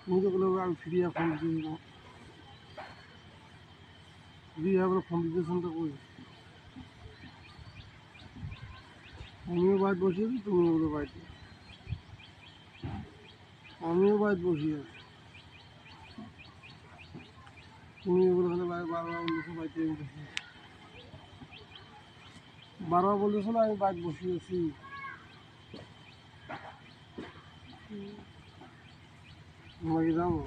তুমি তো বলে আমি ফ্রি ফোন দিতেছি না, ফ্রি বলে ফোন দিতেছেন তো কই? আমিও বাইরে বসে আছি, তুমিও বলে বাড়িতে, আমিও বাইরে বসে আছি, তুমিও বলে তাহলে বারবার বলতেছো বাড়িতে আমি বসে আছি, বারবার বলতেছো না আমি বাইরে বসে আছি। তোমাকে যাবো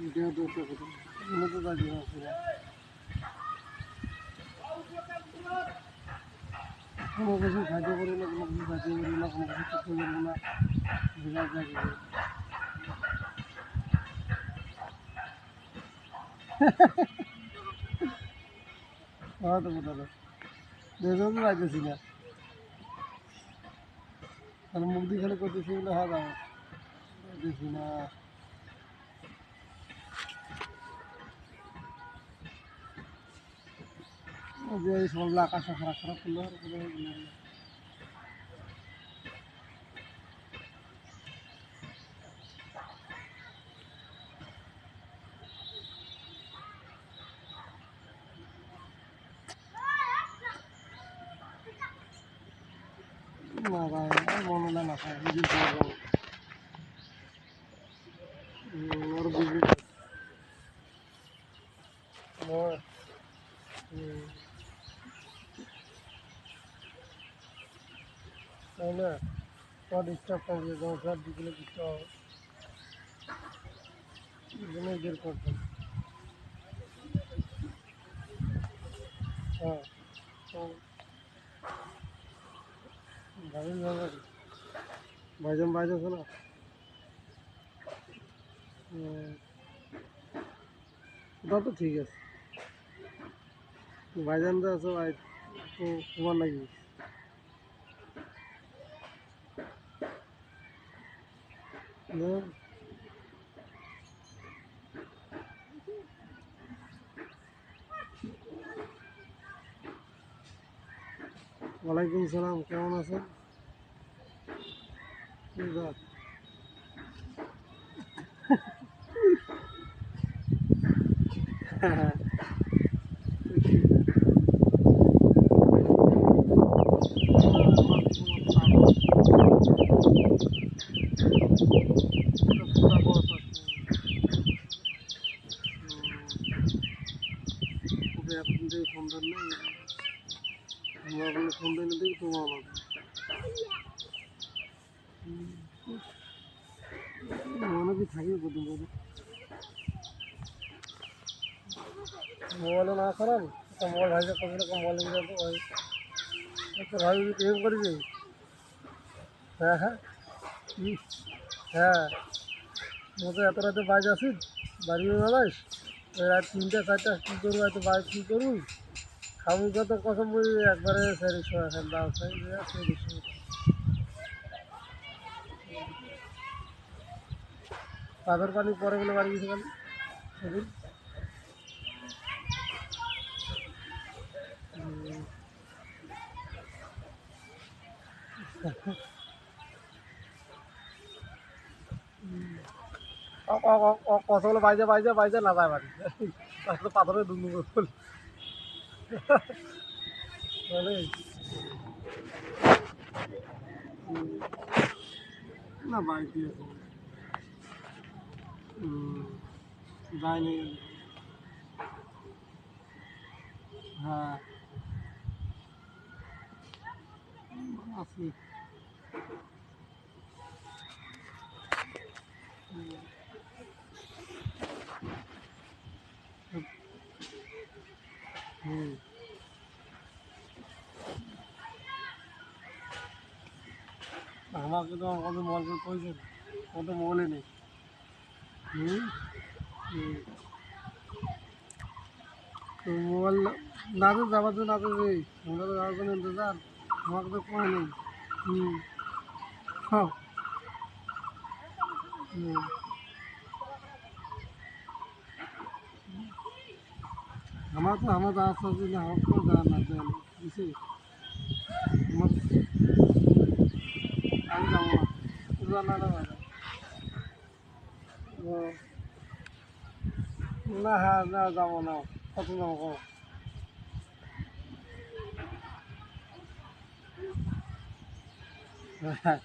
এটা তো একটা কথা, তুমি তো বাড়ি আসো না, কোনো কিছু খাইতে পারবো না, কোনো কিছু খাইতে পারবো না, কোনো কিছু করতে পারবো না, বেকার চাকরি করবো। হয়তো কোথাও দেখো তো যাইতেছি না, তাহলে মুখ দিয়ে খেলে করতেছি বলে হয় যাবো, যাইতেছি না। ওই যে এই সব আকাশটা খারাপ খারাপ করলো আর করে না ভাই মনে না না খায় বুঝি ওর বুঝি ওর তাই না, তোমার ডিস্টার্ব করবে, তোমার সব দিকে ডিস্টার্ব হবে, এই জন্যই বের করতাম। হ্যাঁ, তো ভালোই ভালো ভাইজান বাইরে আছে না? ওটা তো ঠিক আছে, ভাইজান তো আছে ভাই, তো তোমার নাকি? না, ওয়ালাইকুম সালাম, কেমন আছেন? কি ব্যাপার? এতদিন থেকে ফোন ধর নেই, আমরা বললে ফোন দেয় না দেখি তোমার আমাকে মনে কি থাকি প্রথম প্রথম মোবাইলে না করান, মোবাইল ভাইজা করলে মোবাইল নিয়ে যাবো ভাই, একটা ভাই প্রেম করেছি। হ্যাঁ হ্যাঁ, হ্যাঁ, মতো এত রাতে বাইরে আসিস, বাড়ি বেলাইস, রাত 3টা 4টা কী করবো, এত বাইরে কী করবি, খাবি কত কসম বলি একবারে সেরিস এখন দাও সেরিস পাথর পানি পরে বলে বাড়ি গেছে কেন সেদিন? কথা বলে বাইজা বাইজা বাইজা না যায় বাড়ি, আসলে পাথরে ডুবু বলে না বাড়িতে আছে, যায়নি, হ্যাঁ আছি, হুম, আমাকে তো কত মোবাইল করে কইছেন, কত মোবাইলে নেই। হুম, হুম, তো মোবাইল না তো যাবার জন্য আছে যে মোবাইল যাওয়ার জন্য ইন্তজার, আমাকে তো কয় নেই। হুম, হ্যাঁ, হুম, আমার তো আমার যাওয়ার চাচ্ছি না, আমার কোনো যাওয়ার না দেয় না বুঝছি, আমি যাবো না না না না হ্যাঁ না যাবো না কত যাবো হ্যাঁ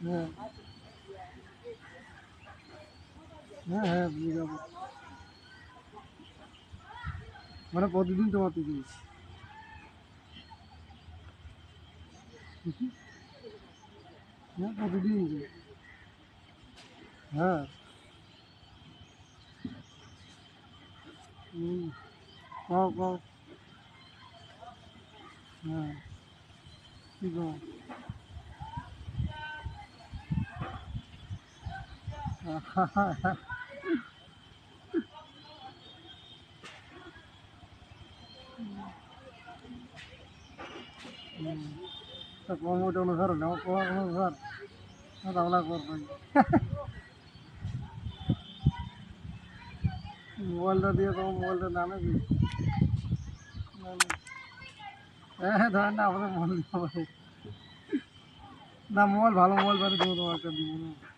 হ্যাঁ হ্যাঁ হ্যাঁ বুঝে যাবো মানে প্রতিদিন তোমার থেকে হ্যাঁ প্রতিদিন হ্যাঁ কও কও হ্যাঁ কি কও তা কম ওটা অনুসার না কম অনুসার তাহলে করবেন মোবাইলটা দিয়ে তোমার মোবাইলটা না নাকি হ্যাঁ ধরেন না আমাদের মোবাইল না মোবাইল ভালো মোবাইল পারে দেবো তোমার একটা দিব না